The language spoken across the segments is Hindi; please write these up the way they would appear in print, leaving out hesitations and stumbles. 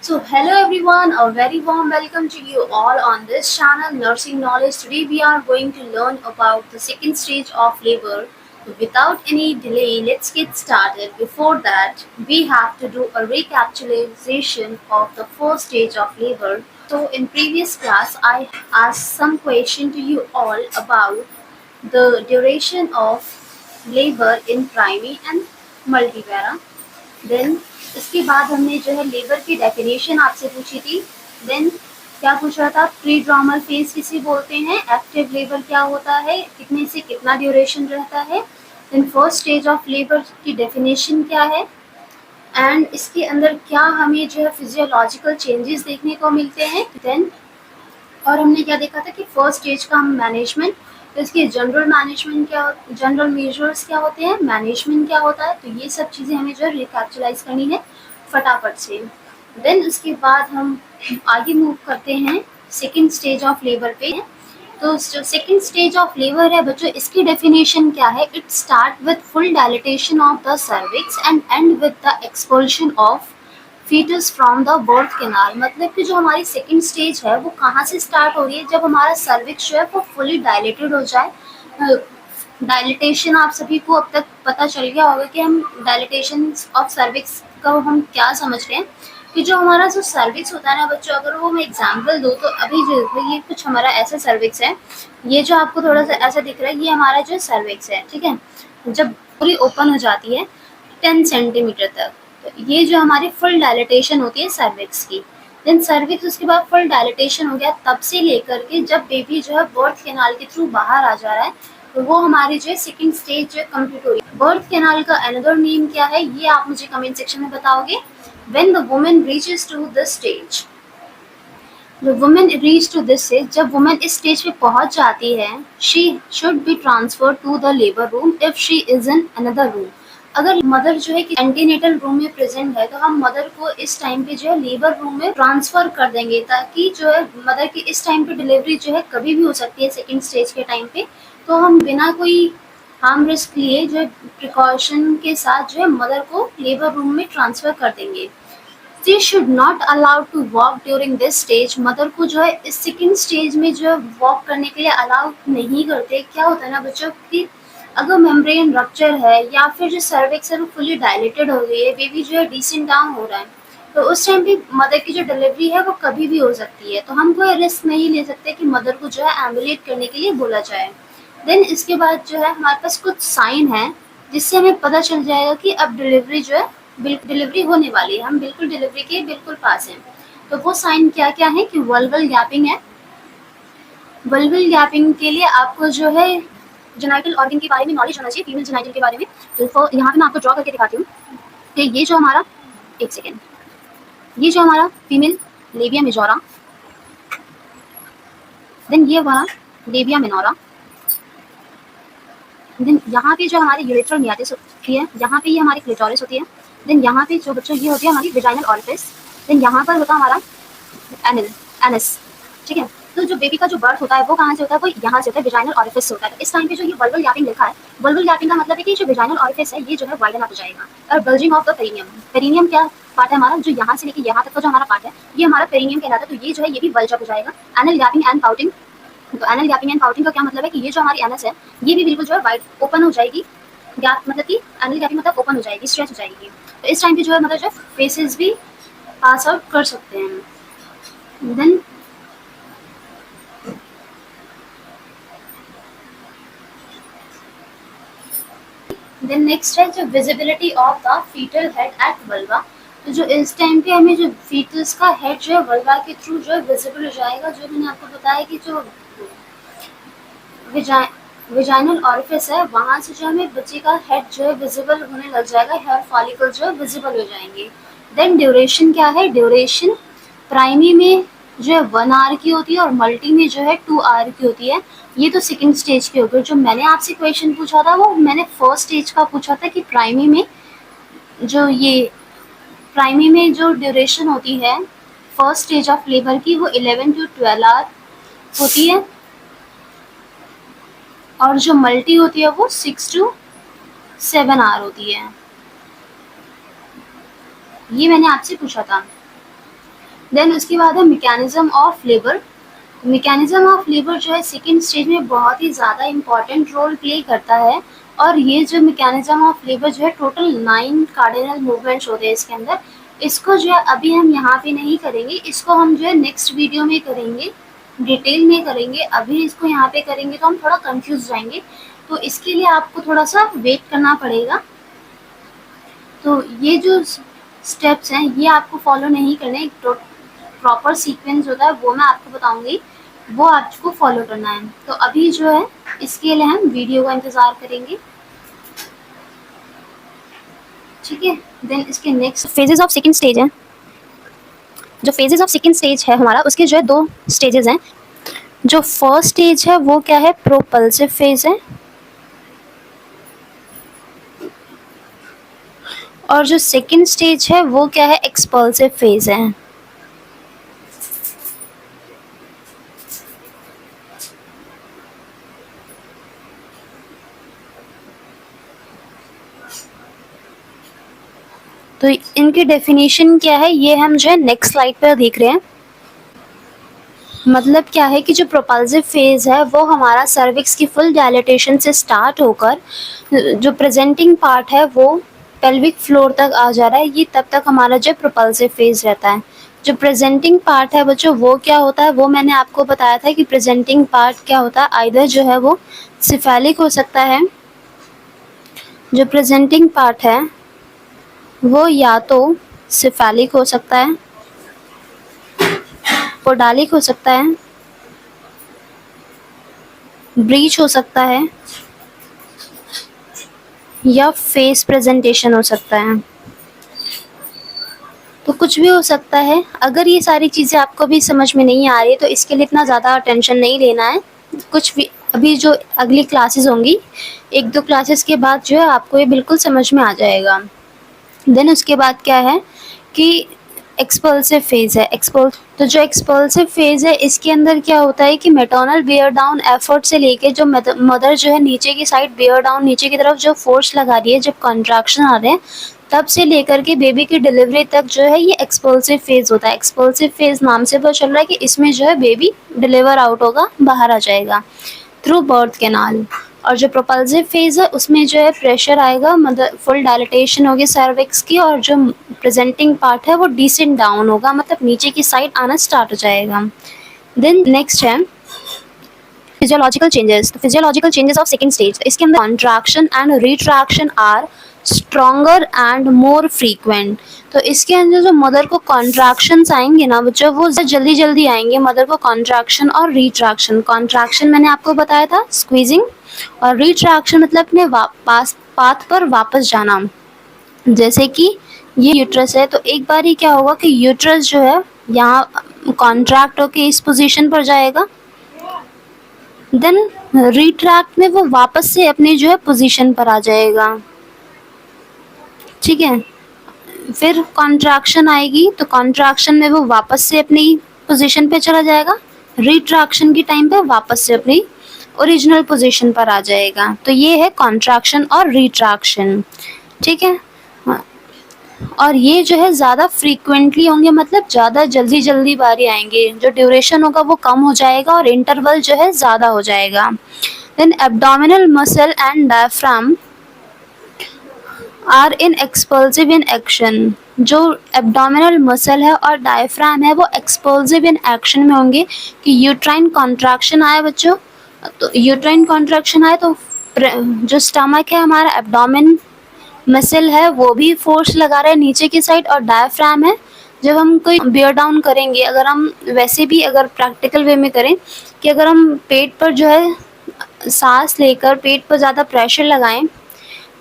So, hello everyone, a very warm welcome to you all on this channel Nursing Knowledge. Today, we are going to learn about the second stage of labor. So without any delay, let's get started. Before that, we have to do a recapitulation of the first stage of labor. So, in previous class, I asked some question to you all about the duration of labor in primary and multivara. Then इसके बाद हमने जो है लेबर की डेफिनेशन आपसे पूछी थी। देन क्या पूछ रहा था, प्री ड्रामल फेज किसे बोलते हैं, एक्टिव लेबर क्या होता है, कितने से कितना ड्यूरेशन रहता है, then first stage of labour की डेफिनेशन क्या है, एंड इसके अंदर क्या हमें जो है फिजियोलॉजिकल चेंजेस देखने को मिलते हैं। देन और हमने क्या देखा था कि फर्स्ट स्टेज का हम मैनेजमेंट, तो इसके जनरल मैनेजमेंट क्या, जनरल मेजर्स क्या होते हैं, मैनेजमेंट क्या होता है, तो ये सब चीज़ें हमें जो है रिकैप्चुलाइज करनी है फटाफट से। देन उसके बाद हम आगे मूव करते हैं सेकेंड स्टेज ऑफ लेबर पे। तो जो सेकेंड स्टेज ऑफ लेबर है बच्चों, इसकी डेफिनेशन क्या है, it start with full dilatation of the cervix and end with the expulsion of foetus from the birth canal. मतलब कि जो हमारी सेकेंड स्टेज है वो कहाँ से स्टार्ट हो रही है, जब हमारा सर्विक्स जो है वो फुली डायलेटेड हो जाए। डायलिटेशन आप सभी को अब तक पता चल गया होगा कि हम डायलिटेशन ऑफ सर्विक्स का हम क्या समझ रहे हैं, कि जो हमारा जो सर्विक्स होता है ना बच्चों, अगर वो मैं एग्जांपल दूँ तो अभी जो ये कुछ हमारा ऐसा सर्विक्स है, ये जो आपको थोड़ा सा ऐसा दिख रहा है, ये हमारा जो सर्विक्स है, ठीक है। जब पूरी ओपन हो जाती है 10 सेंटीमीटर तक, तो ये जो हमारी फुल डायलिटेशन होती है सर्विक्स की। देन सर्विक्स उसके बाद फुल डायलिटेशन हो गया, तब से लेकर के जब बेबी जो है बर्थ कैनाल के थ्रू बाहर आ जा रहा है, तो वो हमारी जो है सेकेंड स्टेज जो है कंप्लीट हो रही है। बर्थ कैनाल का अनदर नेम क्या है, ये आप मुझे कमेंट सेक्शन में बताओगे। When the woman reaches to this stage, The woman reach to this stage, जब वुमेन इस स्टेज पे पहुंच जाती है, she should be transferred to the labor room if she is in another room। अगर मदर जो है कि एंटीनेटल रूम में प्रेजेंट है, तो हम मदर को इस टाइम पे जो है लेबर रूम में ट्रांसफर कर देंगे, ताकि जो है मदर की इस टाइम पे डिलीवरी जो है कभी भी हो सकती है सेकेंड स्टेज के टाइम पे, तो हम बिना कोई हार्म रिस्क लिए जो है प्रिकॉशन के साथ जो है मदर को लेबर रूम में ट्रांसफर कर देंगे। She should not allowed to walk during this stage। Mother को जो है इस सेकेंड स्टेज में जो है वॉक करने के लिए अलाउ नहीं करते। क्या होता है ना बच्चों कि अगर मेम्ब्रेन रप्चर है या फिर जो सर्विक्स है वो फुली डायलेटेड हो गई है, बेबी जो है डिसेंट डाउन हो रहा है, तो उस टाइम पे मदर की जो डिलीवरी है वो कभी भी हो सकती है, तो हम कोई रिस्क नहीं ले सकते कि मदर को जो है एम्बुलेट करने के लिए बोला जाए। देन इसके बाद जो है हमारे पास कुछ साइन है जिससे हमें पता चल जाएगा कि अब डिलीवरी जो है डिलीवरी होने वाली है, हम बिल्कुल डिलीवरी के बिल्कुल पास हैं। तो वो साइन क्या क्या है कि वल्वल गैपिंग है। वल्वल गैपिंग के लिए आपको जो है जेनाइटल ऑर्गन के बारे में नॉलेज होना चाहिए, फीमेल जेनाइटल के बारे में। तो यहाँ पे मैं आपको ड्रॉ करके दिखाती हूँ कि ये जो हमारा, एक सेकेंड, ये जो हमारा फीमेल लेबिया मेजोरा, देन ये हमारा लेबिया मिनोरा, देन यहाँ पे जो हमारी यूरेथ्रल मियाटिस होती है, यहाँ पे ये हमारी क्लिटोरिस होती है, देन यहाँ पे जो बच्चों ये होती है हमारी विजाइनल ऑरिफिस, देन यहाँ पर होता है हमारा एनस, ठीक है। तो जो बेबी का जो बर्थ होता है वो कहाँ से होता है, वो यहाँ से होता है, विजाइनल ऑरिफिस से होता है। तो इस टाइम पे जो ये वल्वल गैपिंग लिखा है, वल्वल गैपिंग का मतलब है कि जो विजाइनल ऑरिफिस है ये जो है वाइडन अप हो जाएगा। और bulging of the perineum, perineum क्या पार्ट है हमारा, जो यहाँ से लेके यहाँ तक का जो हमारा पार्ट है ये हमारा पेरिनियम कहलाता है, तो ये जो है ये भी बल्ज अप हो जाएगा। एनल गैपिंग एंड पाउटिंग, तो एनल गैपिंग एंड पाउटिंग का क्या मतलब है कि ये जो हमारी एनस है ये भी बिल्कुल जो है वाइड ओपन हो जाएगी। गैप मतलब कि एनल गैपिंग मतलब ओपन हो जाएगी, स्ट्रेच हो जाएगी। तो इस टाइम पे जो है मतलब जो फेसेस भी पास आउट कर सकते हैं। देन नेक्स्ट है जो visibility of the foetal head at vulva. तो जो इस टाइम पे हमें जो फीटस का हेड जो है वल्वा के थ्रू जो है विजिबल हो जाएगा। जो मैंने आपको बताया कि जो विजाइनल ऑरिफिस है वहाँ से जो हमें बच्चे का हेड जो है विजिबल होने लग जाएगा, हेयर फॉलिकल जो है विजिबल हो जाएंगे। देन ड्यूरेशन क्या है, ड्यूरेशन प्राइमरी में जो है 1 आवर की होती है और मल्टी में जो है 2 आवर की होती है। ये तो सेकेंड स्टेज के हो गए। जो मैंने आपसे क्वेश्चन पूछा था वो मैंने फर्स्ट स्टेज का पूछा था कि प्राइमरी में जो ड्यूरेशन होती है फर्स्ट स्टेज ऑफ लेबर की वो 11 to 12 आवर होती है, और जो मल्टी होती है वो 6 to 7 आवर होती है। ये मैंने आपसे पूछा था। देन उसके बाद है mechanism of labour. Mechanism of labour जो है सेकेंड स्टेज में बहुत ही ज़्यादा इम्पॉर्टेंट रोल प्ले करता है। और ये जो मैकेनिज्म ऑफ लेबर जो है टोटल 9 कार्डिनल मूवमेंट्स होते हैं इसके अंदर। इसको जो है अभी हम यहाँ पे नहीं करेंगे, इसको हम जो है नेक्स्ट वीडियो में करेंगे, डिटेल में करेंगे। अभी इसको यहाँ पे करेंगे तो हम थोड़ा कंफ्यूज जाएंगे, तो इसके लिए आपको थोड़ा सा वेट करना पड़ेगा। तो ये जो स्टेप्स हैं ये आपको फॉलो नहीं करने, प्रॉपर सीक्वेंस होता है वो मैं आपको बताऊंगी, वो आपको फॉलो करना है। तो अभी जो है इसके लिए हम वीडियो का इंतज़ार करेंगे, ठीक है। देन इसके next phases of second stage है। जो फेजेस ऑफ सेकंड स्टेज है हमारा, उसके जो है 2 स्टेजेस हैं। जो फर्स्ट स्टेज है वो क्या है, प्रोपल्सिव फेज है, और जो सेकंड स्टेज है वो क्या है, एक्सपल्सिव फेज है। तो इनकी डेफिनेशन क्या है ये हम जो है नेक्स्ट स्लाइड पर देख रहे हैं। मतलब क्या है कि जो प्रोपल्सिव फेज है वो हमारा सर्विक्स की फुल डायलेटेशन से स्टार्ट होकर जो प्रेजेंटिंग पार्ट है वो पेल्विक फ्लोर तक आ जा रहा है, ये तब तक हमारा जो प्रोपल्सिव फेज रहता है। जो प्रेजेंटिंग पार्ट है बच्चों वो क्या होता है, वो मैंने आपको बताया था कि प्रेजेंटिंग पार्ट क्या होता है, आइदर जो है वो सिफेलिक हो सकता है। जो प्रेजेंटिंग पार्ट है वो या तो सिफेलिक हो सकता है, पोडालिक हो सकता है, ब्रीच हो सकता है, या फेस प्रेजेंटेशन हो सकता है। तो कुछ भी हो सकता है। अगर ये सारी चीज़ें आपको भी समझ में नहीं आ रही तो इसके लिए इतना ज़्यादा टेंशन नहीं लेना है। कुछ भी अभी जो अगली क्लासेस होंगी, 1-2 क्लासेस के बाद जो है आपको ये बिल्कुल समझ में आ जाएगा। देन उसके बाद क्या है कि एक्सपल्सिव फेज है। तो जो एक्सपल्सिव फेज है इसके अंदर क्या होता है कि मेटर्नल बियर डाउन एफर्ट से लेके जो मदर जो है नीचे की साइड बियर डाउन नीचे की तरफ जो फोर्स लगा रही है, जब कॉन्ट्रैक्शन आ रहे हैं तब से लेकर के बेबी की डिलीवरी तक जो है ये एक्सपल्सिव फेज होता है। एक्सपल्सिव फेज नाम से पता चल रहा है कि इसमें जो है बेबी डिलीवर आउट होगा, बाहर आ जाएगा थ्रू बर्थ कैनाल। और जो प्रोपल्सिव फेज है उसमें जो है प्रेशर आएगा, मतलब फुल डायलेटेशन होगी सर्विक्स की, और जो प्रेजेंटिंग पार्ट है वो डिसेंट डाउन होगा, मतलब नीचे की साइड आना स्टार्ट हो जाएगा। देन नेक्स्ट है फिजियोलॉजिकल चेंजेस। तो physiological changes of second stage, इसके अंदर contraction and retraction are stronger and more frequent. तो इसके अंदर जो मदर को कॉन्ट्रैक्शंस आएंगे ना बच्चों, वो जल्दी जल्दी आएंगे मदर को कॉन्ट्रैक्शन और रिट्रैक्शन। कॉन्ट्रैक्शन मैंने आपको बताया था स्क्वीजिंग, और रिट्रैक्शन मतलब अपने पाथ पर वापस जाना। जैसे कि ये यूट्रस है तो एक बार ही क्या होगा कि यूट्रस जो है यहाँ कॉन्ट्रैक्ट होके इस पोजीशन पर जाएगा, देन रिट्रैक्ट में वो वापस से अपनी जो है पोजीशन पर आ जाएगा, ठीक है। फिर कॉन्ट्रैक्शन आएगी तो कॉन्ट्रैक्शन में वो वापस से अपनी पोजीशन पे चला जाएगा, रिट्रैक्शन की टाइम पे वापस से अपनी ओरिजिनल पोजीशन पर आ जाएगा। तो ये है कॉन्ट्रैक्शन और रिट्रैक्शन, ठीक है। और ये जो है ज़्यादा फ्रीक्वेंटली होंगे, मतलब ज़्यादा जल्दी जल्दी बारी आएंगे, जो ड्यूरेशन होगा वो कम हो जाएगा और इंटरवल जो है ज़्यादा हो जाएगा। Then abdominal muscle and diaphragm are in expulsive in action. जो एब्डोमिनल मसल है और डायफ्राम है वो एक्सपल्सिव इन एक्शन में होंगे कि यूट्राइन कॉन्ट्रैक्शन आया बच्चों, तो यूट्राइन कॉन्ट्रैक्शन आए तो जो स्टमक है हमारा एब्डोमिन मसल है वो भी फोर्स लगा रहा है नीचे की साइड, और डायफ्राम है जब हम कोई बियर डाउन करेंगे, अगर हम वैसे भी अगर प्रैक्टिकल वे में करें कि अगर हम पेट पर जो है सांस लेकर पेट पर ज़्यादा प्रेशर लगाएं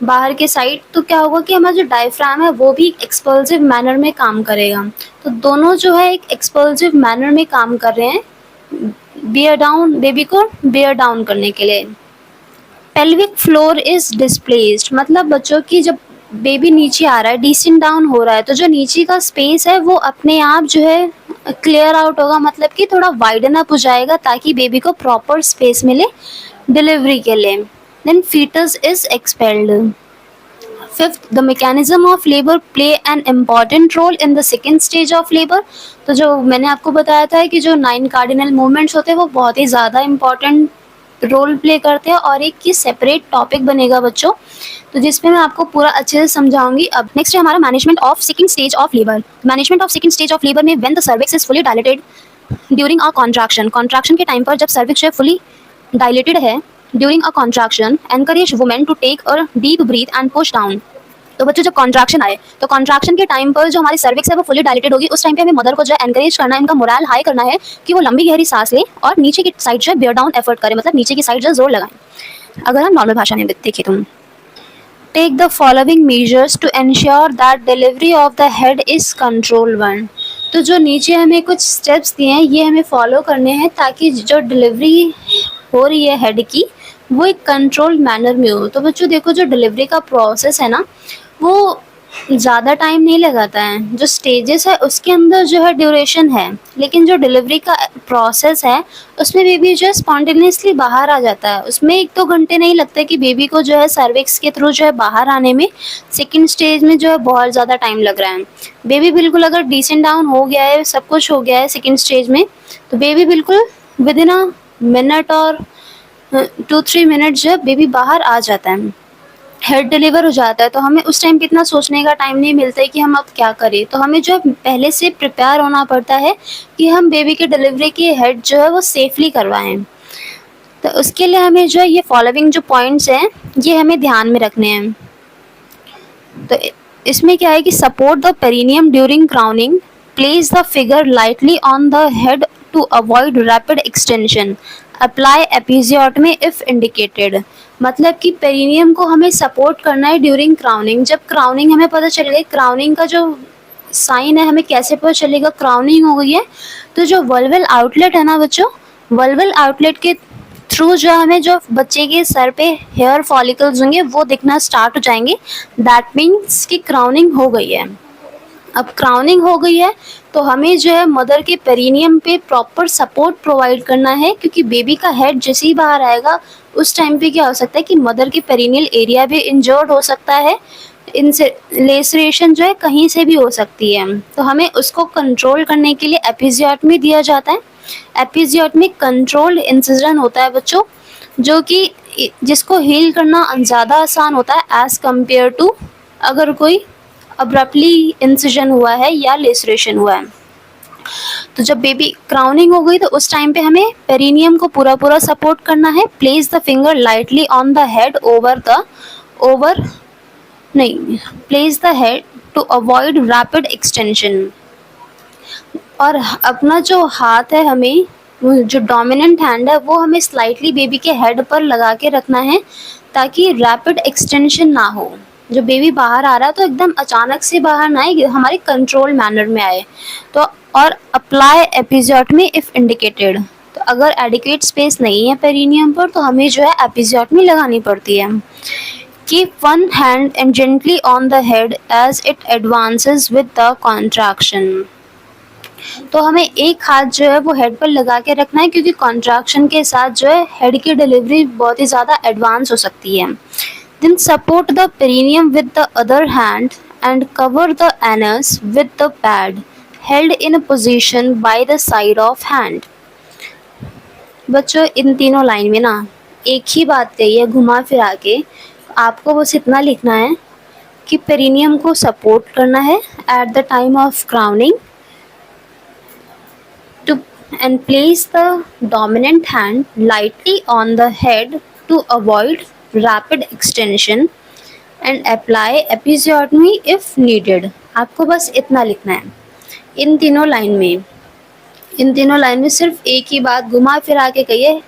बाहर के साइड, तो क्या होगा कि हमारा जो डायफ्राम है वो भी एक्सपल्सिव मैनर में काम करेगा। तो दोनों जो है एक एक्सपल्सिव मैनर में काम कर रहे हैं बियर डाउन, बेबी को बियर डाउन करने के लिए। पेल्विक फ्लोर इज डिस्प्लेस्ड, मतलब बच्चों की जब बेबी नीचे आ रहा है, डिसेंट डाउन हो रहा है, तो जो नीचे का स्पेस है वो अपने आप जो है क्लियर आउट होगा, मतलब कि थोड़ा वाइडन अप हो जाएगा ताकि बेबी को प्रॉपर स्पेस मिले डिलीवरी के लिए। Then foetus is expelled. Fifth, the mechanism of labour play an important role in the second stage of labour. तो जो मैंने आपको बताया था कि जो 9 कार्डिनल मूवमेंट्स होते हैं वो बहुत ही ज़्यादा इंपॉर्टेंट रोल प्ले करते हैं, और एक की सेपरेट टॉपिक बनेगा बच्चों, तो जिसमें मैं आपको पूरा अच्छे से समझाऊंगी। अब नेक्स्ट है हमारा management of second stage of labour. Management of second stage of labour में when the cervix is fully dilated during a contraction, contraction के टाइम पर जब सर्विक्स जो है फुली डायलेटेड है during a contraction, encourage women to take a deep breath and push down. तो बच्चों जब कॉन्ट्रैक्शन आए तो कॉन्ट्रैक्शन के टाइम पर जो हमारी सर्विक्स है वो फुली डायलेटेड होगी, उस टाइम पे हमें मदर को जो है एनकरेज करना है, इनका मोरल हाई करना है कि वो लंबी गहरी सांस ले और नीचे की साइड जो है बेयर डाउन एफर्ट करे, मतलब नीचे की साइड जो है जोर लगाएं। अगर हम नॉर्मल भाषा में देखें तो take the following measures to ensure that delivery of the head is control one. तो जो नीचे हमें कुछ स्टेप्स दिए हैं ये हमें फॉलो करने हैं ताकि जो डिलीवरी हो रही है हेड की वो एक कंट्रोल मैनर में हो। तो बच्चों देखो जो डिलीवरी का प्रोसेस है ना वो ज़्यादा टाइम नहीं लगाता है, जो स्टेजेस है उसके अंदर जो है ड्यूरेशन है, लेकिन जो डिलीवरी का प्रोसेस है उसमें बेबी जो है स्पॉन्टेनियसली बाहर आ जाता है, उसमें 1-2 घंटे नहीं लगते कि बेबी को जो है सर्विक्स के थ्रू जो है बाहर आने में। सेकंड स्टेज में जो है बहुत ज़्यादा टाइम लग रहा है। बेबी बिल्कुल अगर डिसेंट डाउन हो गया है, सब कुछ हो गया है सेकंड स्टेज में, तो बेबी बिल्कुल विद इन अ मिनट और 2-3 मिनट जो है बेबी बाहर आ जाता है, हेड डिलीवर हो जाता है। तो हमें उस टाइम पे इतना सोचने का टाइम नहीं मिलता है कि हम अब क्या करें, तो हमें जो है पहले से प्रिपेयर होना पड़ता है कि हम बेबी के डिलीवरी की हेड जो है वो सेफली करवाएं। तो उसके लिए हमें जो है ये फॉलोइंग जो पॉइंट्स हैं ये हमें ध्यान में रखने हैं। तो इसमें क्या है कि support the perineum during crowning, place the figure lightly on the head to avoid rapid extension, apply episiotomy if indicated. मतलब कि पेरिनियम को हमें सपोर्ट करना है ड्यूरिंग क्राउनिंग। जब क्राउनिंग हमें पता चल गई, क्राउनिंग का जो साइन है हमें कैसे पता चलेगा क्राउनिंग हो गई है, तो जो वल्वल आउटलेट है ना बच्चों, वल्वल आउटलेट के थ्रू जो हमें जो बच्चे के सर पे हेयर फॉलिकल्स होंगे वो दिखना स्टार्ट हो जाएंगे, दैट मीन्स कि क्राउनिंग हो गई है। अब क्राउनिंग हो गई है तो हमें जो है मदर के पेरिनियम पे प्रॉपर सपोर्ट प्रोवाइड करना है, क्योंकि बेबी का हेड जैसे ही बाहर आएगा उस टाइम पे क्या हो सकता है कि मदर के पेरिनियल एरिया भी इंजर्ड हो सकता है, इनसे लेसरेशन जो है कहीं से भी हो सकती है। तो हमें उसको कंट्रोल करने के लिए एपिजियोटमी दिया जाता है। एपिजियोटमी कंट्रोल्ड इंसिजन होता है बच्चों, जो कि जिसको हील करना ज़्यादा आसान होता है एज़ कम्पेयर टू अगर कोई अब्रप्टली इंसिजन हुआ है या लेसरेशन हुआ है। तो जब बेबी क्राउनिंग हो गई तो उस टाइम पे हमें पेरिनियम को पूरा पूरा सपोर्ट करना है। Place the finger lightly on the head over नहीं place the head to avoid rapid extension. और अपना जो हाथ है हमें जो डोमिनेंट हैंड है वो हमें स्लाइटली बेबी के हेड पर लगा के रखना है ताकि रैपिड एक्सटेंशन ना हो। जो बेबी बाहर आ रहा है तो एकदम अचानक से बाहर ना आए, हमारे कंट्रोल मैनर में आए। तो और अप्लाई एपिजियोटमी इफ इंडिकेटेड। तो अगर एडिक्वेट स्पेस नहीं है पेरिनियम पर तो हमें जो है एपिजियोटमी लगानी पड़ती है। Keep one hand and gently on the head as it advances with the contraction. तो हमें एक हाथ जो है वो हेड पर लगा के रखना है, क्योंकि कॉन्ट्रैक्शन के साथ जो है हेड की डिलीवरी बहुत ही ज़्यादा एडवांस हो सकती है। Then support the perineum with the other hand and cover the anus with the pad held in position by the side of hand. बच्चों इन तीनों लाइन में ना एक ही बात कही है घुमा फिरा के, आपको बस इतना लिखना है कि पेरिनियम को सपोर्ट करना है at the time of crowning to and place the dominant hand lightly on the head to avoid rapid extension and apply episiotomy if needed। आपको बस इतना लिखना है इन तीनों लाइन में। इन तीनों लाइन में सिर्फ एक ही बात घुमा फिरा के कहिए,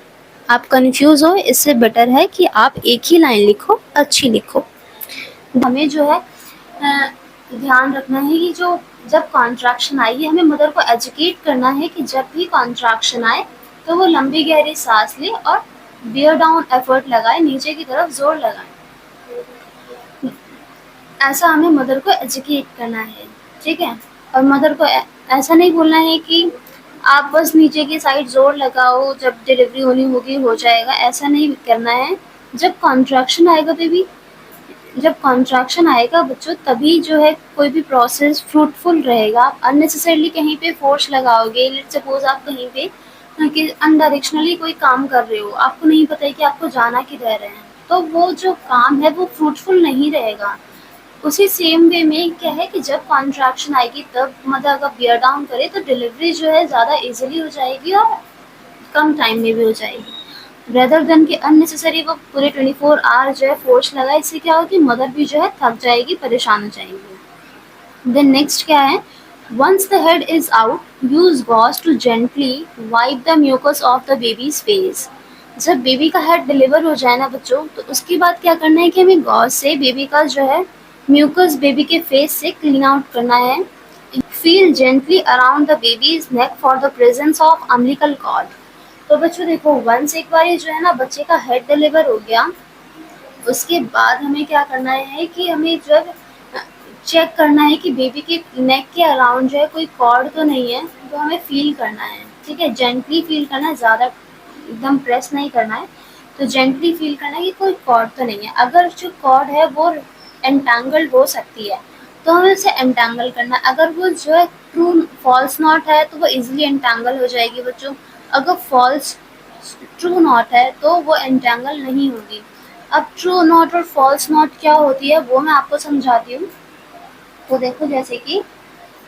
आप कंफ्यूज हो इससे बेटर है कि आप एक ही लाइन लिखो, अच्छी लिखो। हमें जो है ध्यान रखना है कि जो जब कॉन्ट्रैक्शन आई है हमें मदर को एजुकेट करना है कि जब भी कॉन्ट्रैक्शन आए तो वो लंबी गहरी सांस ले और बियर डाउन एफर्ट लगाए, नीचे की तरफ जोर लगाए। ऐसा हमें मदर को एजुकेट करना है, ठीक है। और मदर को ऐसा नहीं बोलना है कि आप बस नीचे की साइड जोर लगाओ, जब डिलीवरी होनी होगी हो जाएगा, ऐसा नहीं करना है। जब कॉन्ट्रैक्शन आएगा बेबी जब कॉन्ट्रैक्शन आएगा बच्चों तभी जो है कोई भी प्रोसेस फ्रूटफुल रहेगा। आप अननेसेसरली कहीं पे फोर्स लगाओगे, लेट्स सपोज आप कहीं पे कि अनडायरेक्शनली कोई काम कर रहे हो, आपको नहीं पता है कि आपको जाना किधर है, तो वो जो काम है वो फ्रूटफुल नहीं रहेगा। उसी सेम वे में क्या है कि जब कॉन्ट्रैक्शन आएगी तब मतलब अगर बियर डाउन करे तो डिलीवरी जो है ज़्यादा इजीली हो जाएगी और कम टाइम में भी हो जाएगी, रेदर देन कि अननेसेसरी वो पूरे 24 आवर जो है फोर्स लगा। इससे क्या होगा कि मदर भी जो है थक जाएगी, परेशान हो जाएगी। देन नेक्स्ट क्या है, once the head is out use gauze to gently wipe the mucus off the baby's face. जब बेबी का हेड डिलीवर हो जाए ना बच्चों, तो उसके बाद क्या करना है कि हमें गॉज से बेबी का जो है म्यूकस बेबी के फेस से क्लीन आउट करना है। Feel gently around the baby's neck for the presence of umbilical cord. तो बच्चों देखो, वंस एक बार ये जो है ना बच्चे का हेड डिलीवर हो गया, उसके बाद हमें क्या करना है कि हमें जब चेक करना है कि बेबी के नेक के अराउंड जो है कोई कॉर्ड तो नहीं है, तो हमें फील करना है। ठीक है, जेंटली फील करना है, ज़्यादा एकदम प्रेस नहीं करना है। तो जेंटली फील करना है कि कोई कॉर्ड तो नहीं है। अगर जो कॉर्ड है वो एंटेंगल्ड हो सकती है तो हमें उसे एंटेंगल करना है। अगर वो जो है ट्रू फॉल्स नॉट है तो वो इजीली एंटेंगल हो जाएगी बच्चों। अगर फॉल्स ट्रू नॉट है तो वो एंटेंगल नहीं होगी। अब ट्रू नॉट और फॉल्स नॉट क्या होती है वो मैं आपको समझाती हूँ। तो देखो, जैसे कि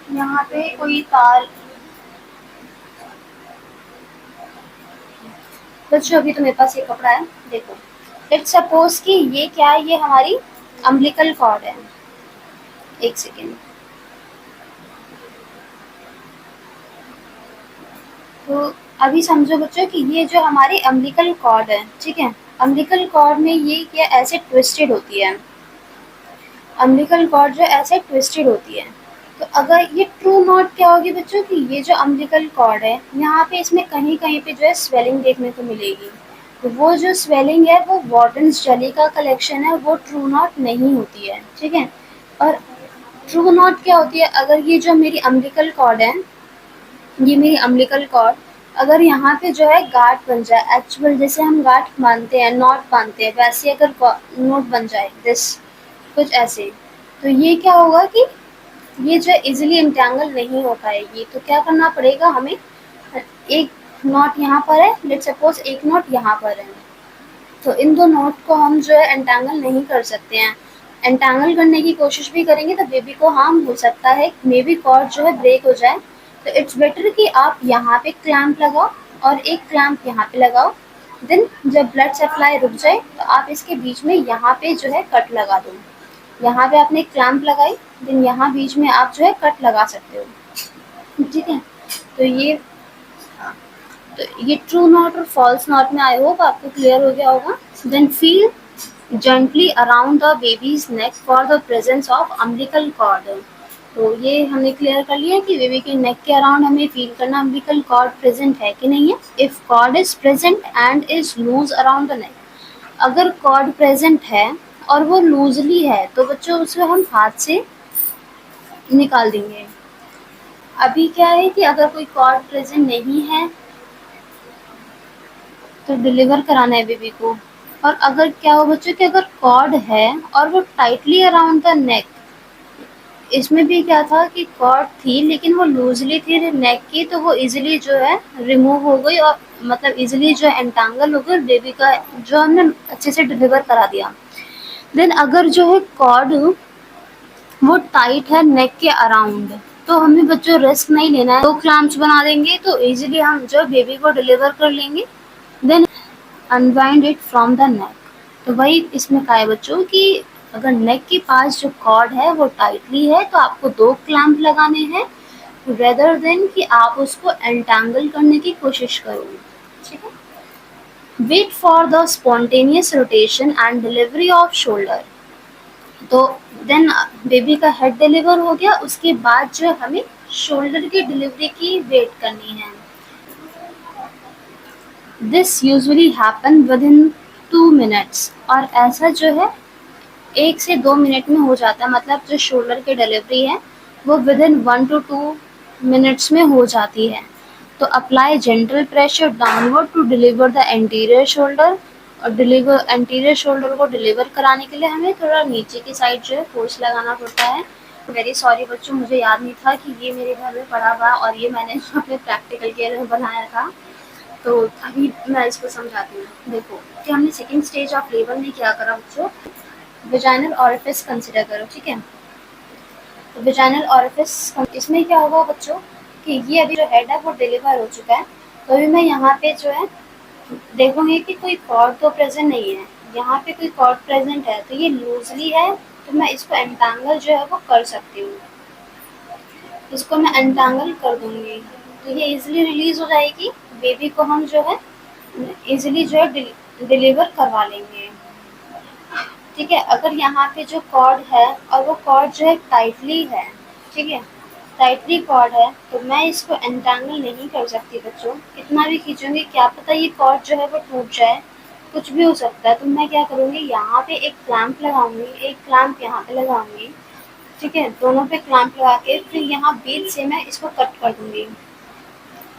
यहाँ पे कोई तार, बच्चों अभी तो मेरे पास ये कपड़ा है, देखो लेट्स सपोज कि ये क्या है, ये हमारी अम्बिलिकल कॉर्ड है। एक सेकेंड। तो अभी समझो बच्चों कि ये जो हमारी अम्बिलिकल कॉर्ड है, ठीक है, अम्बिलिकल कॉर्ड में ये क्या ऐसे ट्विस्टेड होती है। अम्बिलिकल कॉर्ड जो ऐसे ट्विस्टेड होती है। तो अगर ये ट्रू नॉट क्या होगी बच्चों कि ये जो अम्बिलिकल कॉर्ड है यहाँ पे इसमें कहीं कहीं पे जो है स्वेलिंग देखने को मिलेगी। तो वो जो स्वेलिंग है वो वार्टन्स जेली का कलेक्शन है, वो ट्रू नॉट नहीं होती है। ठीक है, और ट्रू नॉट क्या होती है, अगर ये जो मेरी अम्बिलिकल कॉर्ड है, ये मेरी अम्बिलिकल कॉर्ड, अगर यहाँ पे जो है गांठ बन जाए, एक्चुअल जैसे हम गांठ बांधते हैं, नॉट बांधते हैं, वैसे अगर नोट बन जाए दिस, कुछ ऐसे, तो ये क्या होगा कि ये जो इजीली इंटेंगल नहीं हो पाएगी। तो क्या करना पड़ेगा हमें, एक नॉट यहाँ पर है, लेट सपोज एक नॉट यहाँ पर है, तो इन दो नॉट को हम जो है एंटेंगल नहीं कर सकते हैं। एंटेंगल करने की कोशिश भी करेंगे तो बेबी को हार्म हो सकता है, मे बी कॉर्ड जो है ब्रेक हो जाए। तो इट्स बेटर कि आप यहाँ पे क्लैंप लगाओ और एक क्लैंप यहाँ पे लगाओ। देन जब ब्लड सप्लाई रुक जाए तो आप इसके बीच में यहाँ पे जो है कट लगा दो। यहाँ पे आपने क्लैंप लगाई, देन यहाँ बीच में आप जो है कट लगा सकते हो। ठीक है, तो ये ट्रू नॉट और फॉल्स नॉट में आई होप आपको क्लियर हो गया होगा। Then feel gently around the baby's neck for the presence of umbilical cord. तो ये हमने क्लियर कर लिया कि बेबी के नेक के अराउंड हमें फील करना अम्बिलिकल कॉर्ड प्रेजेंट है कि नहीं है। If cord is present and is loose around the neck, अगर कॉर्ड प्रेजेंट है और वो लूजली है तो बच्चों उसे हम हाथ से निकाल देंगे। अभी क्या है कि अगर कोई कॉर्ड प्रेजेंट नहीं है तो डिलीवर कराना है बेबी को। और अगर क्या हो बच्चों कि अगर कॉर्ड है और वो टाइटली अराउंड द नेक, इसमें भी क्या था कि कॉर्ड थी लेकिन वो लूजली थी नेक की, तो वो इजीली जो है रिमूव हो गई और मतलब इजीली जो है एंटांगल हो गई, बेबी का जो हमने अच्छे से डिलीवर करा दिया। देन अगर जो है कॉर्ड वो टाइट है नेक के अराउंड, तो हमें बच्चों रिस्क नहीं लेना है, 2 क्लैंप्स बना देंगे तो इजीली हम जो बेबी को डिलीवर कर लेंगे। Then unwind it from the neck. तो वही इसमें कहा है बच्चों कि अगर नेक के पास जो कॉर्ड है वो टाइटली है तो आपको 2 क्लैंप लगाने हैं, रेदर देन कि आप उसको एंटेंगल करने की कोशिश करो। ठीक है, wait for the spontaneous rotation and delivery of shoulder. तो देन बेबी का हेड डिलीवर हो गया, उसके बाद जो हमें शोल्डर की डिलीवरी की वेट करनी है। This usually happen with in 2 minutes, और ऐसा जो है 1 से 2 मिनट में हो जाता है। मतलब जो शोल्डर की डिलीवरी है वो विद इन 1 to 2 मिनट्स में हो जाती है। तो apply gentle pressure downward to deliver the anterior shoulder. और डिलीवर एंटीरियर शोल्डर को डिलीवर कराने के लिए हमें थोड़ा नीचे की साइड जो है फोर्स लगाना पड़ता है। वेरी सॉरी बच्चों, मुझे याद नहीं था कि ये मेरे घर में पड़ा हुआ और ये मैंने अपने प्रैक्टिकल के लिए बनाया था। तो अभी मैं इसको समझाती हूँ। देखो कि हमने सेकेंड स्टेज ऑफ लेबर में क्या करा बच्चों, वेजाइनल ऑरिफिस कंसिडर करो, ठीक है। तो वेजाइनल ऑरिफिस, इसमें क्या होगा बच्चों कि ये अभी जो हेड है वो डिलीवर हो चुका है। तो अभी मैं यहाँ पे जो है देखोगे कि कोई कॉर्ड तो प्रेजेंट नहीं है, यहाँ पे कोई कॉर्ड प्रेजेंट है तो ये लूजली है, तो मैं इसको एंटांगल जो है वो कर सकती हूँ। इसको मैं एंटांगल कर दूंगी तो ये इजीली रिलीज हो जाएगी। बेबी को हम जो है इजीली जो है डिलीवर करवा लेंगे, ठीक है। अगर यहाँ पे जो कॉर्ड है और वो कॉर्ड जो है टाइटली है, ठीक है, टाइटली कॉर्ड है, तो मैं इसको एंटांगल नहीं कर सकती बच्चों। कितना भी खींचूंगी क्या पता ये कॉर्ड जो है वो टूट जाए, कुछ भी हो सकता है। तो मैं क्या करूँगी, यहाँ पे एक क्लैंप लगाऊंगी, एक क्लैंप यहाँ पे लगाऊंगी, ठीक है। दोनों पे क्लैंप लगा के फिर यहाँ बीच से मैं इसको कट कर दूंगी।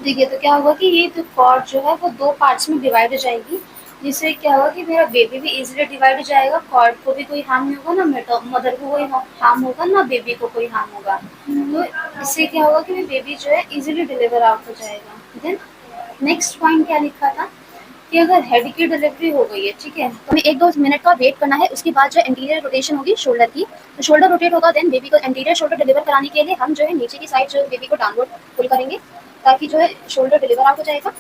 ठीक है, तो क्या होगा कि ये जो कॉर्ड जो है वो दो पार्ट्स में डिवाइड हो जाएगी, जिससे क्या होगा कि मेरा बेबी भी इजीली डिवाइड हो जाएगा। कॉर्ड को भी कोई हार्म नहीं होगा, ना मदर को कोई हार्म होगा, ना बेबी को कोई हार्म होगा। तो इससे क्या होगा कि बेबी जो है इजीली डिलीवर आउट हो जाएगा। देन नेक्स्ट पॉइंट क्या लिखा था कि अगर हेड की डिलीवरी हो गई है, ठीक है, तो हमें 1-2 मिनट का वेट करना है। उसके बाद जो एंटीरियर रोटेशन होगी शोल्डर की, तो शोल्डर रोटेट होगा। देन बेबी को एंटीरियर शोल्डर डिलीवर कराने के लिए हम जो है नीचे की साइड जो है बेबी को डाउनवर्ड पुल करेंगे, ताकि जो है शोल्डर डिलीवर आउट हो जाएगा,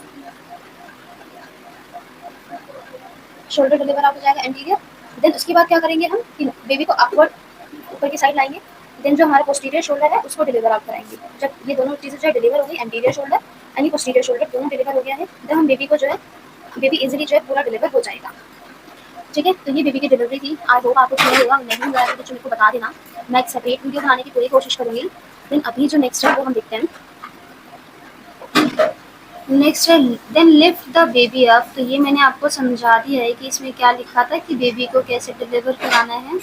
शोल्डर डिलीवर आउट हो जाएगा एंटीरियर। देन उसके बाद क्या करेंगे हम कि बेबी को अपवर्ड ऊपर की साइड लाएंगे। देन जो हमारा पोस्टीरियर शोल्डर है उसको डिलीवर आउट कराएंगे। जब ये दोनों चीज़ें जो है डिलीवर हो गई, एंटीरियर शोल्डर यानी पोस्टीरियर शोल्डर दोनों डिलीवर हो गया है, देन हम बेबी को जो है बेबी इजीली जो है पूरा डिलीवर हो जाएगा, ठीक है। तो ये बेबी की डिलीवरी थी। आई होप आपको क्लियर होगा। नहीं हुआ है तो मेरे को बता देना, मैं एक सेपरेट वीडियो बनाने की पूरी कोशिश करूँगी। देन अभी जो नेक्स्ट है वो हम देखते हैं। नेक्स्ट है then lift the baby up. तो ये मैंने आपको समझा दिया है कि इसमें क्या लिखा था कि बेबी को कैसे डिलीवर कराना है।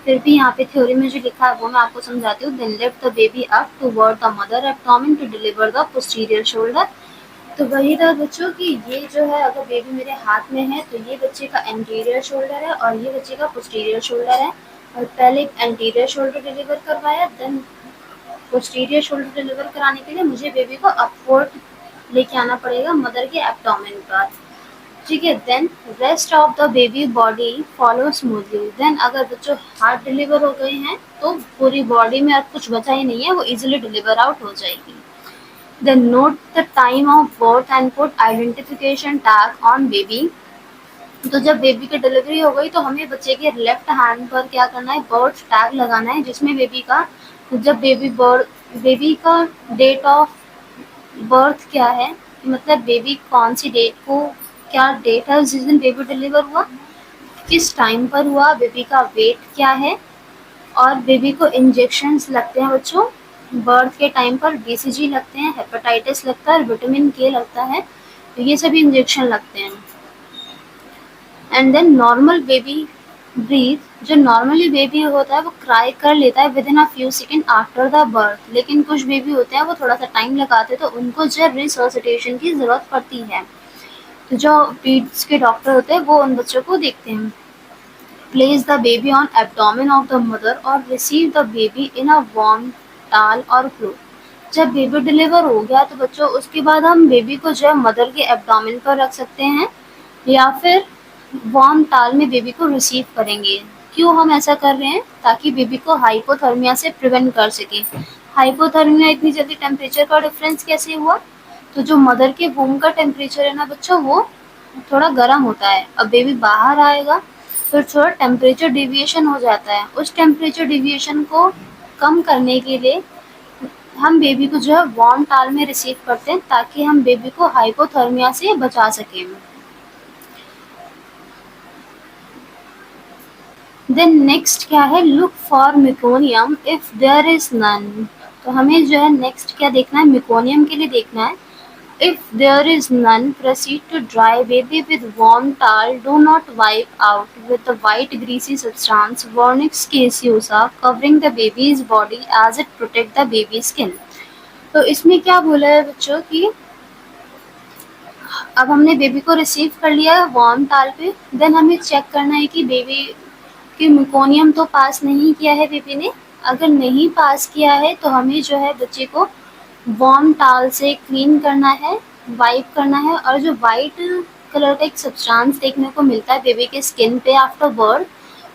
फिर भी यहाँ पे थ्योरी में जो लिखा है वो मैं आपको समझाती हूँ। Then lift the baby up toward the mother abdomen to deliver the posterior shoulder. तो वही था बच्चों कि ये जो है अगर बेबी मेरे हाथ में है तो ये बच्चे का एंटीरियर शोल्डर है और ये बच्चे का पोस्टीरियर शोल्डर है। और पहले एंटीरियर शोल्डर डिलीवर करवाया, देन पोस्टीरियर शोल्डर डिलीवर कराने के लिए मुझे बेबी को अपवर्ड लेके आना पड़ेगा मदर के एब्डोमेन पर, ठीक है। Then rest of the baby body follow smoothly. Then अगर बच्चों हार्ट डिलीवर हो गए हैं तो पूरी बॉडी में अब कुछ बचा ही नहीं है, वो इजीली डिलीवर आउट हो जाएगी। Then note the time of birth and put identification tag on baby. तो जब बेबी की डिलीवरी हो गई तो हमें बच्चे के लेफ्ट हैंड पर क्या करना है, बर्थ टैग लगाना है, जिसमें बेबी का जब बेबी का डेट ऑफ बर्थ क्या है, मतलब बेबी कौन सी डेट को, क्या डेट है जिस दिन बेबी डिलीवर हुआ, किस टाइम पर हुआ, बेबी का वेट क्या है, और बेबी को इंजेक्शंस लगते हैं बच्चों बर्थ के टाइम पर। बीसीजी लगते हैं, हेपेटाइटिस लगता है, विटामिन के लगता है, तो ये सभी इंजेक्शन लगते हैं। And then normal baby breath. जो नॉर्मली बेबी होता है वो क्राई कर लेता है within a few second after the birth, लेकिन कुछ बेबी होते हैं वो थोड़ा सा टाइम लगाते हैं, तो उनको जो रिसोसिटेशन की ज़रूरत पड़ती है। तो जो पीड्स के डॉक्टर होते हैं वो उन बच्चों को देखते हैं। Place the baby on abdomen of the mother और receive the baby in a warm towel और क्लोथ। जब बेबी डिलीवर हो गया तो बच्चों उसके बाद हम बेबी को जो है मदर के एब्डोमेन पर रख सकते हैं या फिर वार्म टाल में बेबी को रिसीव करेंगे। क्यों हम ऐसा कर रहे हैं, ताकि बेबी को हाइपोथर्मिया से प्रिवेंट कर सके। हाइपोथर्मिया इतनी जल्दी टेम्परेचर का डिफरेंस कैसे हुआ, तो जो मदर के वूम का टेम्परेचर है ना बच्चों वो थोड़ा गर्म होता है। अब बेबी बाहर आएगा फिर थोड़ा टेम्परेचर डिविएशन हो जाता है, उस टेम्परेचर डिविएशन को कम करने के लिए हम बेबी को जो है वार्म टाल में रिसीव करते हैं, ताकि हम बेबी को हाइपोथर्मिया से बचा सकें। देन नेक्स्ट क्या है, look for meconium if there is none. तो हमें जो है नेक्स्ट क्या देखना है, मिकोनियम के लिए देखना है। If there is none proceed to dry baby with warm towel, do not wipe out with the white greasy substance vernix caseosa covering the baby's body as it protect the baby skin. तो इसमें क्या बोला है बच्चों कि अब हमने बेबी को रिसीव कर लिया है वार्म टाल पे। देन हमें चेक करना है कि बेबी की मेकोनियम तो पास नहीं किया है बेबी ने। अगर नहीं पास किया है तो हमें जो है बच्चे को वार्म टाल से क्लीन करना है, वाइप करना है। और जो वाइट कलर का एक सब्सटेंस देखने को मिलता है बेबी के स्किन पे आफ्टर बर्थ,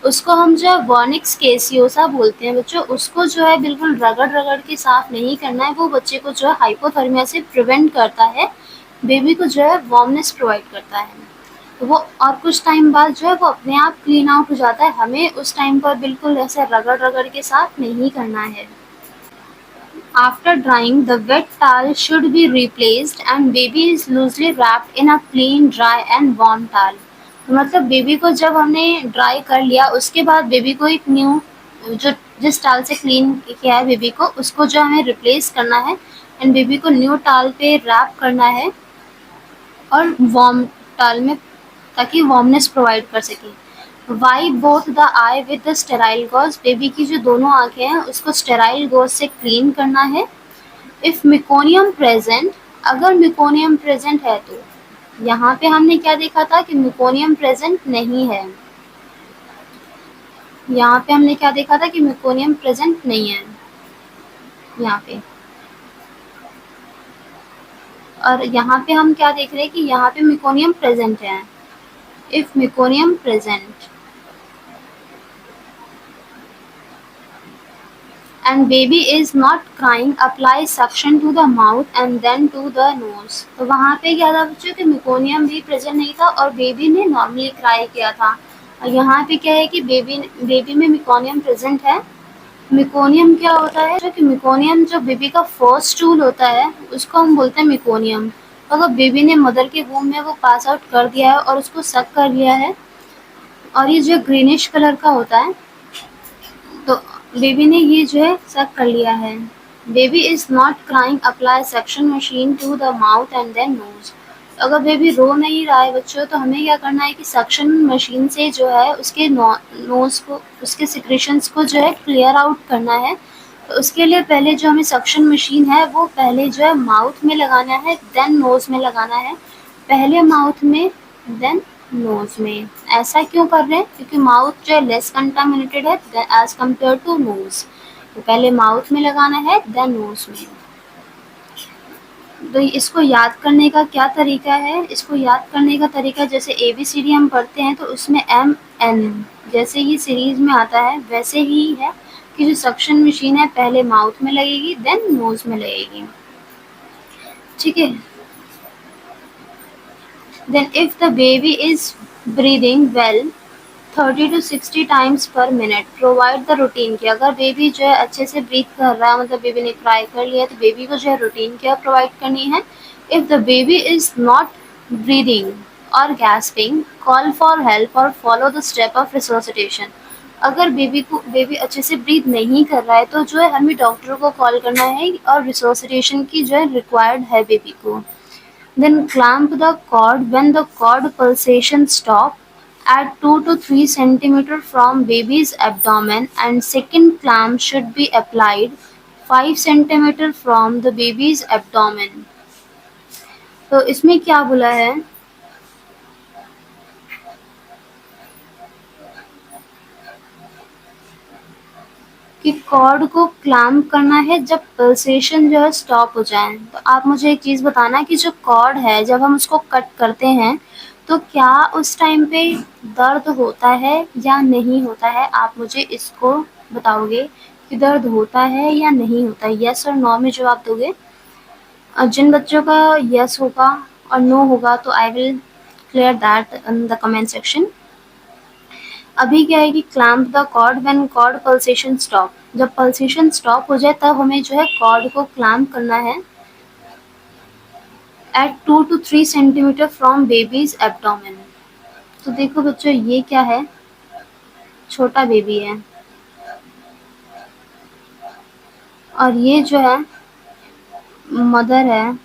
उसको हम जो है वर्निक्स केसियोसा बोलते हैं बच्चों। उसको जो है बिल्कुल रगड़ रगड़ के साफ नहीं करना है, वो बच्चे को जो है हाइपोथर्मिया से प्रिवेंट करता है, बेबी को जो है वार्मनेस प्रोवाइड करता है। तो वो और कुछ टाइम बाद जो है वो अपने आप क्लीन आउट हो जाता है। हमें उस टाइम पर बिल्कुल ऐसे रगड़ रगड़ के साथ नहीं करना है। After drying, the wet towel should be replaced and baby is loosely wrapped in a clean, dry and warm towel. तो मतलब बेबी को जब हमने ड्राई कर लिया उसके बाद बेबी को एक न्यू जो जिस टाल से क्लीन किया है बेबी को, उसको जो हमें रिप्लेस करना है एंड बेबी को न्यू टाल पे रैप करना है और वार्म टाल में, ताकि वार्मनेस प्रोवाइड कर सके। Wipe both the eye with the sterile gauze, baby की जो दोनों आंखें हैं उसको स्टेराइल गॉज से क्लीन करना है। इफ मेकोनियम प्रेजेंट, अगर मेकोनियम प्रेजेंट है तो यहाँ पे हमने क्या देखा था कि मेकोनियम प्रेजेंट नहीं है। यहाँ पे हमने क्या देखा था कि मेकोनियम प्रेजेंट नहीं है यहाँ पे। और यहाँ पे हम क्या देख रहे हैं कि यहाँ पे मेकोनियम प्रेजेंट है। If meconium present and baby is not crying, apply suction to the mouth and then to the nose। तो वहाँ पे क्या था बच्चों कि मेकोनियम भी प्रेजेंट नहीं था और बेबी ने नॉर्मली क्राई किया था। और यहाँ पे क्या है कि बेबी में मेकोनियम प्रेजेंट है। मेकोनियम क्या होता है, जो कि मेकोनियम जो बेबी का फर्स्ट टूल होता है उसको हम बोलते हैं मेकोनियम। अगर बेबी ने मदर के वूम में वो पास आउट कर दिया है और उसको सक कर लिया है और ये जो ग्रीनिश कलर का होता है, तो बेबी ने ये जो है सक कर लिया है। Baby is not crying, apply suction machine to the mouth and then nose. अगर बेबी रो नहीं रहा है बच्चों तो हमें क्या करना है कि सक्शन मशीन से जो है उसके नोज को, उसके सिक्रेशंस को जो है क्लियर आउट करना है। तो उसके लिए पहले जो हमें सक्शन मशीन है वो पहले जो है माउथ में लगाना है, देन नोज में लगाना है। पहले माउथ में देन नोज में। ऐसा क्यों कर रहे हैं, क्योंकि माउथ जो है लेस कंटामिनेटेड है एज कम्पेयर टू नोज। तो पहले माउथ में लगाना है देन नोज में। तो इसको याद करने का क्या तरीका है, इसको याद करने का तरीका जैसे ABCD हम पढ़ते हैं तो उसमें MN जैसे ये सीरीज में आता है वैसे ही है कि जो सक्शन मशीन है पहले माउथ में लगेगी देन नोज में लगेगी। ठीक है। Then if the baby is breathing well 30 to 60 times per minute, provide the routine care। अगर बेबी जो है अच्छे से ब्रीथ कर रहा है, मतलब बेबी ने क्राई कर लिया, तो बेबी को जो है रूटीन केयर प्रोवाइड करनी है। If the baby is not breathing और गैस्पिंग, कॉल फॉर हेल्प और follow the step of resuscitation. अगर बेबी अच्छे से ब्रीथ नहीं कर रहा है तो जो है हमें डॉक्टर को कॉल करना है और रिसोसिटेशन की जो है रिक्वायर्ड है बेबी को। Then clamp the cord when the cord pulsation stop at 2 to 3 centimeter from baby's abdomen, and second clamp should be applied 5 centimeter from the baby's abdomen। तो इसमें क्या बोला है कि कॉर्ड को क्लैम्प करना है जब पल्सेशन जो है स्टॉप हो जाए। तो आप मुझे एक चीज़ बताना कि जो कॉर्ड है जब हम उसको कट करते हैं तो क्या उस टाइम पे दर्द होता है या नहीं होता है, आप मुझे इसको बताओगे कि दर्द होता है या नहीं होता है। यस और नो में जवाब दोगे। और जिन बच्चों का यस होगा और नो होगा तो I will clear that in the comment section. अभी क्या है कि clamp the cord when cord pulsation stop, जब पल्सेशन स्टॉप हो जाए तब हमें जो है कॉर्ड को क्लैम्प करना है at 2 to 3 centimetre from baby's abdomen. तो देखो बच्चों ये क्या है, छोटा बेबी है और ये जो है मदर है,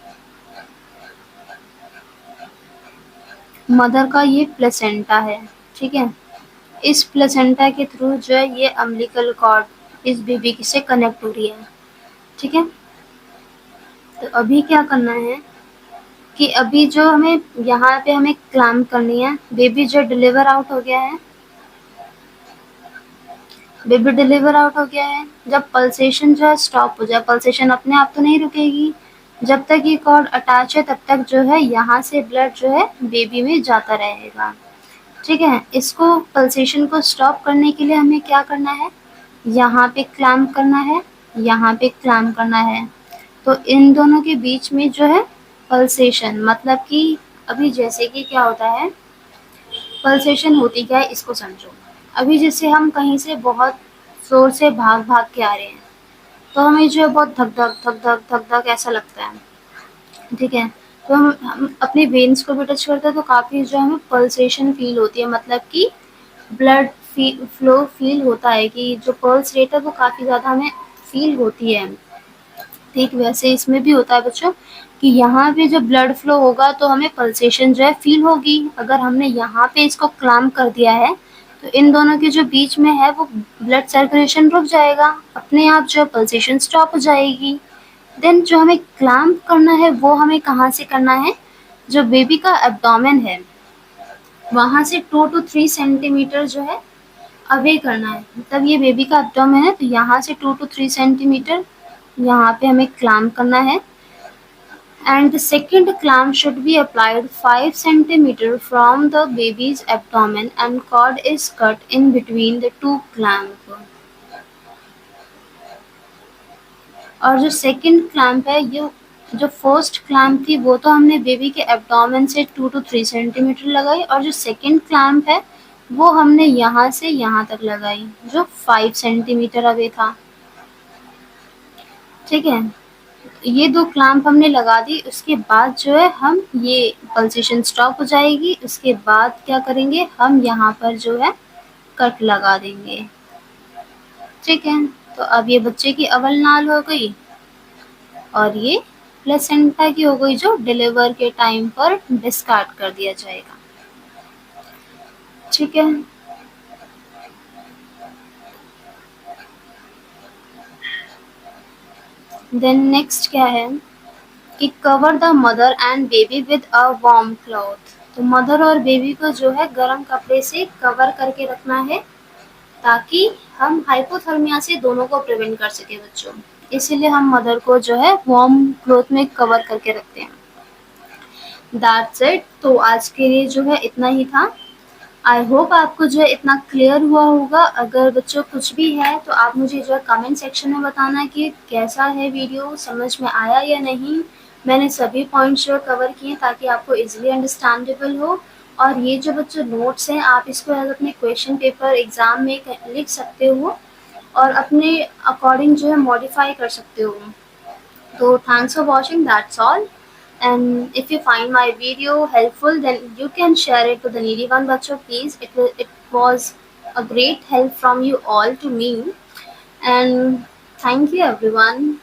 मदर का ये प्लेसेंटा है। ठीक है। इस प्लेसेंटा के थ्रू जो है ये अम्बिलिकल कॉर्ड इस बेबी से कनेक्ट हो रही है। ठीक है। तो अभी क्या करना है कि अभी जो हमें यहाँ पे हमें क्लैम्प करनी है, बेबी जो डिलीवर आउट हो गया है, बेबी डिलीवर आउट हो गया है, जब पल्सेशन जो है स्टॉप हो जाए, पल्सेशन अपने आप तो नहीं रुकेगी, जब तक ये कॉर्ड अटैच है तब तक जो है यहाँ से ब्लड जो है बेबी में जाता रहेगा। ठीक है, इसको पल्सेशन को स्टॉप करने के लिए हमें क्या करना है, यहाँ पे क्लैम्प करना है, यहाँ पे क्लैम्प करना है। तो इन दोनों के बीच में जो है पल्सेशन, मतलब कि अभी जैसे कि क्या होता है, पल्सेशन होती क्या है इसको समझो। अभी जैसे हम कहीं से बहुत ज़ोर से भाग-भाग के आ रहे हैं, तो हमें जो है बहुत धक-धक, धक-धक, धक-धक ऐसा लगता है, ठीक है? तो हम अपने वेन्स को भी टच करते हैं तो काफ़ी जो हमें पल्सेशन फ़ील होती है, मतलब कि ब्लड फ्लो फ़ील होता है कि जो पल्स रेट है वो काफ़ी ज़्यादा हमें फ़ील होती है। ठीक वैसे इसमें भी होता है बच्चों कि यहाँ पे जब ब्लड फ्लो होगा तो हमें पल्सेशन जो है फ़ील होगी। अगर हमने यहाँ पे इसको क्लैम्प कर दिया है तो इन दोनों के जो बीच में है वो ब्लड सर्कुलेशन रुक जाएगा, अपने आप जो है पल्सेशन स्टॉप हो जाएगी। देन जो हमें क्लैम्प करना है वो हमें कहाँ से करना है, जो बेबी का एब्डोमेन है वहाँ से 2 to 3 सेंटीमीटर जो है अवे करना है। मतलब ये बेबी का एब्डोमेन है तो यहाँ से 2 to 3 सेंटीमीटर यहाँ पे हमें क्लैम्प करना है। And the second clamp should be applied 5 centimeter from the baby's abdomen and cord is cut in between the two clamp. और जो सेकंड क्लैम्प है, ये जो फर्स्ट क्लैम्प थी वो तो हमने बेबी के एब्डोमेन से 2 to 3 सेंटीमीटर लगाई, और जो सेकंड क्लैम्प है वो हमने यहाँ से यहाँ तक लगाई जो 5 सेंटीमीटर अवे था। ठीक है, ये 2 क्लैम्प हमने लगा दी, उसके बाद जो है हम ये पल्सेशन स्टॉप हो जाएगी, उसके बाद क्या करेंगे हम यहाँ पर जो है कट लगा देंगे। ठीक है, तो अब ये बच्चे की अवल नाल हो गई और ये प्लेसेंटा की हो गई जो डिलीवर के टाइम पर डिस्कार्ड कर दिया जाएगा। ठीक है, देन नेक्स्ट क्या है कि cover the mother and baby with a warm cloth. तो मदर और बेबी को जो है गर्म कपड़े से कवर करके रखना है ताकि हम हाइपोथर्मिया से दोनों को प्रिवेंट कर सके बच्चों। इसीलिए हम मदर को जो है वार्म क्लॉथ में कवर करके रखते हैं। That's it. तो आज के लिए जो है इतना ही था। आई होप आपको जो है इतना क्लियर हुआ होगा। अगर बच्चों कुछ भी है तो आप मुझे जो है कमेंट सेक्शन में बताना कि कैसा है वीडियो, समझ में आया या नहीं। मैंने सभी पॉइंट्स जो कवर किए ताकि आपको इजीली अंडरस्टैंडेबल हो। और ये जो बच्चों नोट्स हैं आप इसको एज अपने क्वेश्चन पेपर एग्ज़ाम में लिख सकते हो और अपने अकॉर्डिंग जो है मॉडिफाई कर सकते हो। So thanks for watching, that's all. And if you find my video helpful, then you can share it to the needy one bacho please. It was a great help from you all to me. And thank you everyone.